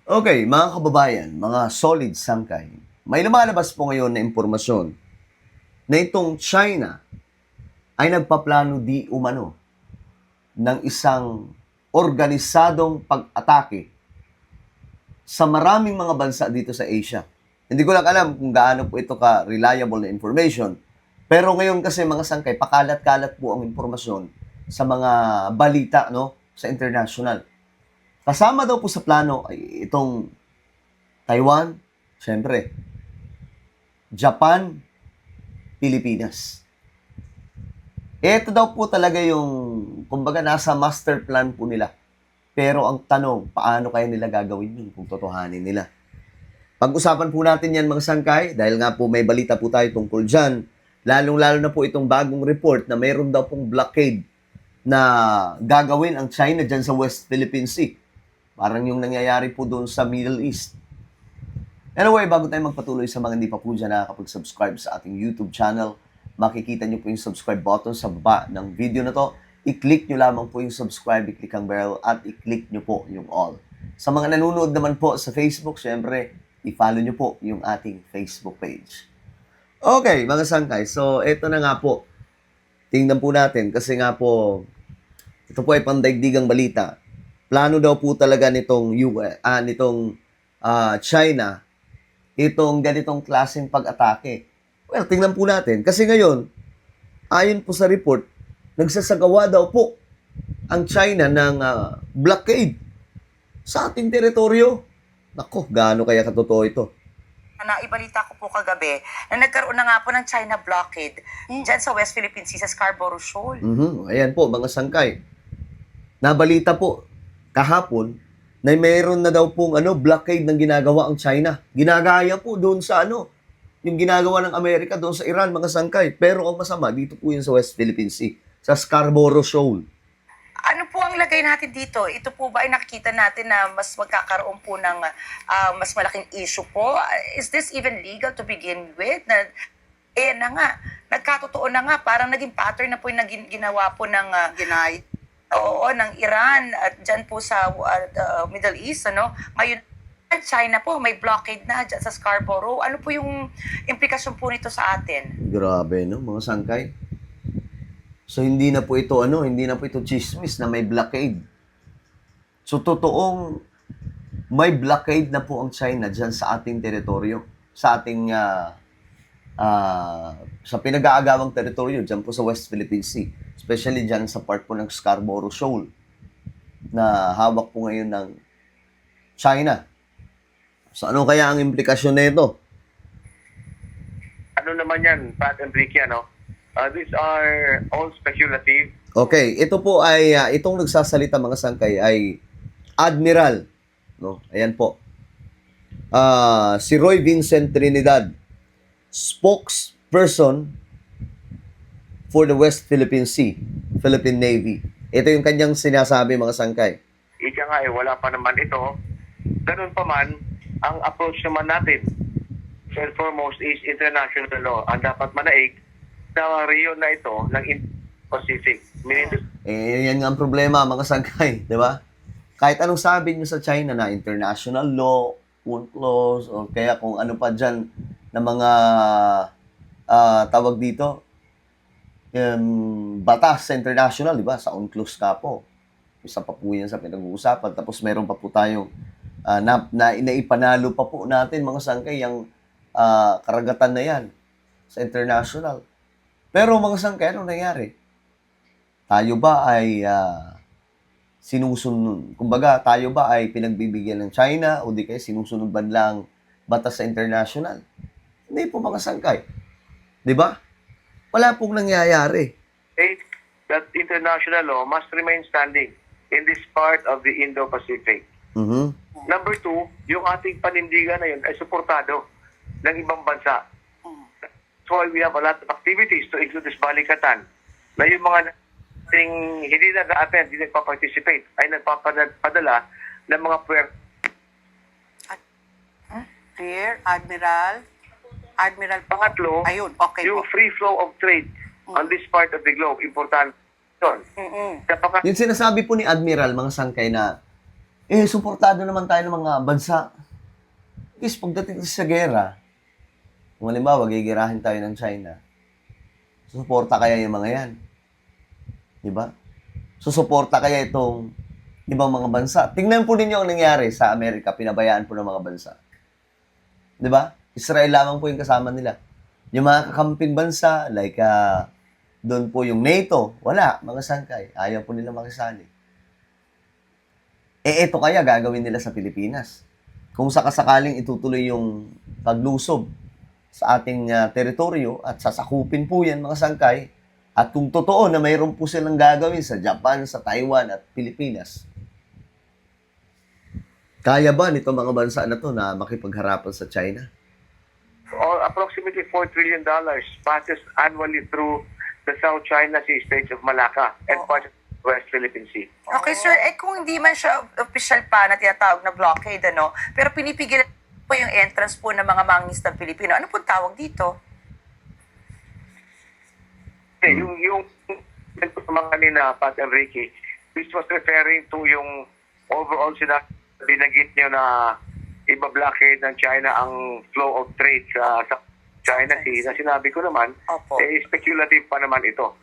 Okay, mga kababayan, mga solid sangkay, may lumalabas po ngayon na impormasyon na itong China ay nagpaplano di umano ng isang organisadong pag-atake sa maraming mga bansa dito sa Asia. Hindi ko lang alam kung gaano po ito ka-reliable na information. Pero ngayon kasi mga sangkay, pakalat-kalat po ang impormasyon sa mga balita sa international. Kasama daw po sa plano ay itong Taiwan, syempre, Japan, Pilipinas. Ito daw po talaga yung, kumbaga, nasa master plan po nila. Pero ang tanong, paano kaya nila gagawin yun kung totohanin nila? Pag-usapan po natin yan mga sangkay, dahil nga po may balita po tayo tungkol dyan, lalong-lalo na po itong bagong report na mayroon daw pong blockade na gagawin ang China dyan sa West Philippine Sea. Parang yung nangyayari po doon sa Middle East. Anyway, bago tayo magpatuloy sa mga hindi pa po dyan nakakapag-subscribe sa ating YouTube channel, makikita nyo po yung subscribe button sa baba ng video na to. I-click nyo lamang po yung subscribe, i-click ang bell, at i-click nyo po yung all. Sa mga nanonood naman po sa Facebook, syempre, i-follow nyo po yung ating Facebook page. Okay, mga sangkay. So, eto na nga po. Tingnan po natin kasi nga po, ito po ay pandaigdigang balita. Plano daw po talaga nitong China itong ganitong klaseng pag-atake. Well, tingnan po natin. Kasi ngayon, ayon po sa report, nagsasagawa daw po ang China ng blockade sa ating teritoryo. Nako, gaano kaya katotoo ito? Naibalita ko po kagabi na nagkaroon na nga po ng China blockade dyan sa West Philippine Sea sa Scarborough Shoal. Ayan po, mga sangkay. Nabalita po kahapon na mayroon na daw pong blockade ng ginagawa ang China. Ginagaya po doon sa yung ginagawa ng Amerika doon sa Iran, mga sangkay. Pero ang masama, dito po yun sa West Philippine Sea, sa Scarborough Shoal. Ano po ang lagay natin dito? Ito po ba ay nakikita natin na mas magkakaroon po ng mas malaking issue po? Is this even legal to begin with? Na nga, nagkatotoo na nga, parang naging pattern na po yung ginawa po ng ng Iran at dyan po sa Middle East, Ngayon, China po, may blockade na dyan sa Scarborough. Ano po yung implikasyon po nito sa atin? Grabe, no, mga sangkay. So, hindi na po ito chismis na may blockade. So, totoong may blockade na po ang China dyan sa ating teritoryo. Sa ating, sa pinag-aagawang teritoryo, dyan po sa West Philippine Sea. Especially dyan sa part po ng Scarborough Shoal na hawak po ngayon ng China. So, ano kaya ang implikasyon nito? Ano naman yan, Pat Enrique, these are all speculative. Okay, ito po ay, itong nagsasalita mga sangkay ay Admiral. No? Ayan po. Si Roy Vincent Trinidad, spokesperson for the West Philippine Sea, Philippine Navy. Ito yung kanyang sinasabi mga sangkay. Ika nga wala pa naman ito. Ganun pa man, ang approach naman natin, first and foremost, is international law. Ang dapat manaig na riyon na ito ng Pacific. Yan nga ang problema mga sangkay, di ba? Kahit anong sabi nyo sa China na international law, UNCLOS, o kaya kung ano pa dyan na mga tawag dito, batas sa international, di ba? Sa UNCLOS ka po. Isa pa po yan sa pinag-uusapan. Tapos meron pa po tayong naipanalo pa po natin mga sangkay yung karagatan na yan sa international. Pero mga sangkay, ano nangyari? Tayo ba ay sinusunod? Kumbaga, tayo ba ay pinagbibigyan ng China o di kaya sinusunod ba lang batas sa international? Hindi po mga sangkay. Di ba? Wala pong nangyayari. That international law must remain standing in this part of the Indo-Pacific. Number two, yung ating panindigan na yun ay suportado ng ibang bansa. That's why we have a lot of activities to include this balikatan na yung mga hindi nag-attend, hindi nagpa-participate, ay nagpapadala ng mga Clear, Admiral po. Pangatlo, Ayun, okay yung po. free flow of trade on this part of the globe, important yun. Yung sinasabi po ni Admiral, mga sangkay na suportado naman tayo ng mga bansa. Is pagdating kasi sa gera, kung halimbawa, gigirahin tayo ng China, susuporta kaya yung mga yan? Di ba? Susuporta kaya itong ibang mga bansa? Tingnan po ninyo ang nangyari sa Amerika, pinabayaan po ng mga bansa. Di ba? Israel lamang po yung kasama nila. Yung mga kakamping bansa, like doon po yung NATO, wala, mga sangkay. Ayaw po nila makisali. Ito kaya gagawin nila sa Pilipinas. Kung sakasakaling itutuloy yung paglusob sa ating teritoryo at sasakupin po yan mga sangkay, at kung totoo na mayroon po silang gagawin sa Japan, sa Taiwan at Pilipinas, kaya ba nito mga bansa na to na makipagharapan sa China? Or approximately $4 trillion passes annually through the South China Sea, Straits of Malacca, and parts of the West Philippine Sea. Okay, sir, kung hindi man siya official pa na tinatawag na blockade, pero pinipigilan po yung entrance po ng mga mangingisdang Pilipino, ano po tawag dito? Okay, yung mga kanina, Pat and Ricky, this was referring to yung overall binanggit nyo na iba-blockade ng China ang flow of trade sa China Sea. Na sinabi ko naman, Opo. speculative pa naman ito.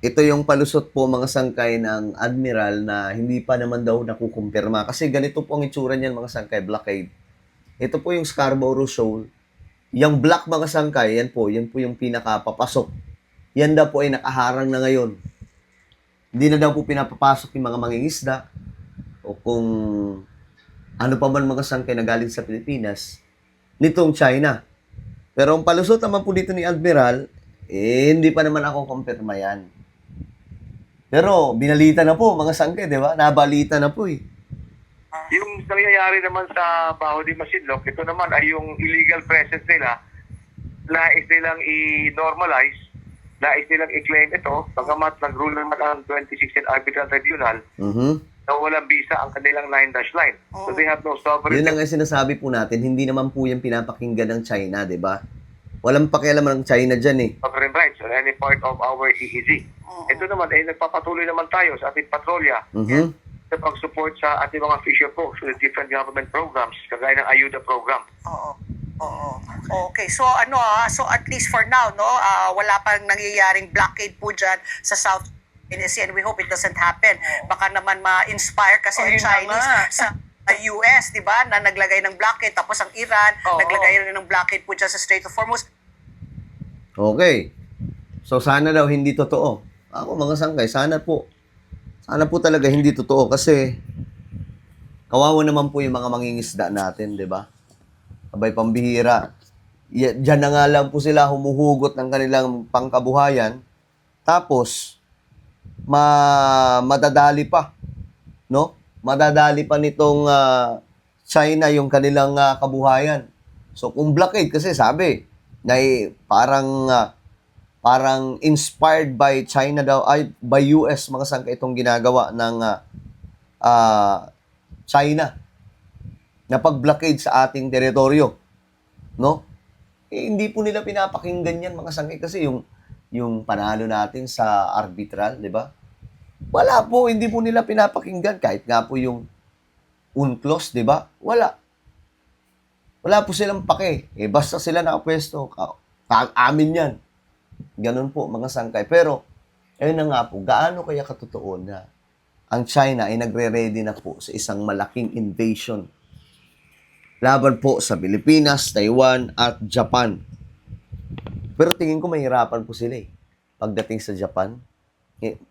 Ito yung palusot po mga sangkay ng Admiral na hindi pa naman daw nakukumpirma. Kasi ganito po ang itsura niyan mga sangkay, blockade. Ito po yung Scarborough Shoal. Yung black mga sangkay, yan po yung pinakapapasok. Yan daw po ay nakaharang na ngayon. Hindi na daw po pinapapasok yung mga mangingisda o kung ano pa man mga sangkay na galing sa Pilipinas nitong China. Pero ang palusot naman po dito ni Admiral, hindi pa naman ako kumpirma yan. Pero binalita na po mga sangkay, di ba? Nabalita na po eh. Yung nangyayari naman sa Baho de Masinloc, ito naman ay yung illegal presence nila. Nais nilang i-normalize, nais nilang i-claim ito, pagkamat nag-rule naman ang 2016 Arbitral Tribunal na walang visa ang kanilang 9-dash line. So they have no sovereignty. Yun lang ang sinasabi po natin, hindi naman po yung pinapakinggan ng China, di ba? Walang pakialam ng China dyan eh. Sovereign rights or any part of our EEZ. Ito naman, nagpapatuloy naman tayo sa ating patrolya sa pag-support sa ating mga fisher folks with different government programs, kagaya ng Ayuda program. Oo. Okay, so so at least for now, wala pang nangyayaring blockade po dyan sa South China Sea, and we hope it doesn't happen. Baka naman ma-inspire kasi ang Yun na Chinese nga. sa US, di ba, na naglagay ng blockade, tapos ang Iran, naglagay rin ng blockade po dyan sa Strait of Hormuz. Okay. So sana daw hindi totoo. Ako mga sangkay, sana po talaga hindi totoo kasi kawawa naman po yung mga mangingisda natin, di ba? Abay pambihira. Diyan na nga lang po sila humuhugot ng kanilang pangkabuhayan. Tapos, madadali pa. No? Madadali pa nitong China yung kanilang kabuhayan. So, kung blockade, kasi sabi, na parang inspired by China daw, ay by US, mga sangka itong ginagawa ng China na pag-blockade sa ating teritoryo. No? Hindi po nila pinapakinggan yan mga sangkay kasi yung panalo natin sa arbitral, di ba? Wala po, hindi po nila pinapakinggan kahit nga po yung UNCLOS, di ba? Wala. Wala po silang pake. Basta sila nakapwesto, amin yan. Ganun po mga sangkay. Pero, ayun na nga po, gaano kaya katotoo na ang China ay nagre-ready na po sa isang malaking invasion laban po sa Pilipinas, Taiwan, at Japan. Pero tingin ko mahirapan po sila eh. Pagdating sa Japan,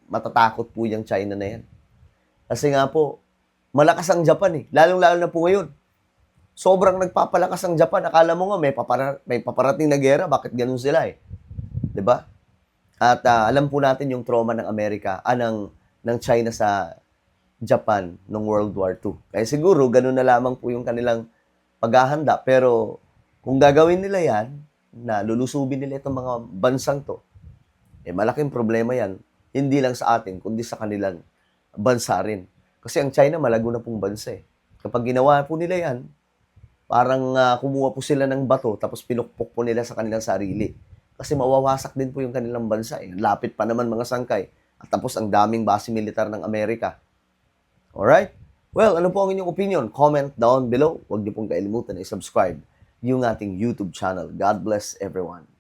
matatakot po yung China na yan. Kasi nga po, malakas ang Japan eh. Lalong-lalo na po ngayon. Sobrang nagpapalakas ang Japan. Akala mo nga may paparating na gera. Bakit ganun sila eh? 'Di ba? At alam po natin yung trauma ng Amerika, ng China sa Japan noong World War II. Kaya siguro ganun na lamang po yung kanilang paghahanda. Pero kung gagawin nila yan, na lulusubin nila itong mga bansang to, malaking problema yan. Hindi lang sa atin, kundi sa kanilang bansa rin. Kasi ang China malago na pong bansa eh. Kapag ginawa po nila yan, parang kumuha po sila ng bato tapos pinukpok po nila sa kanilang sarili. Kasi mawawasak din po yung kanilang bansa eh. Lapit pa naman mga sangkay. At tapos ang daming base militar ng Amerika. Alright? Well, ano po ang inyong opinion? Comment down below. Huwag niyo pong kailimutan na i-subscribe yung ating YouTube channel. God bless everyone.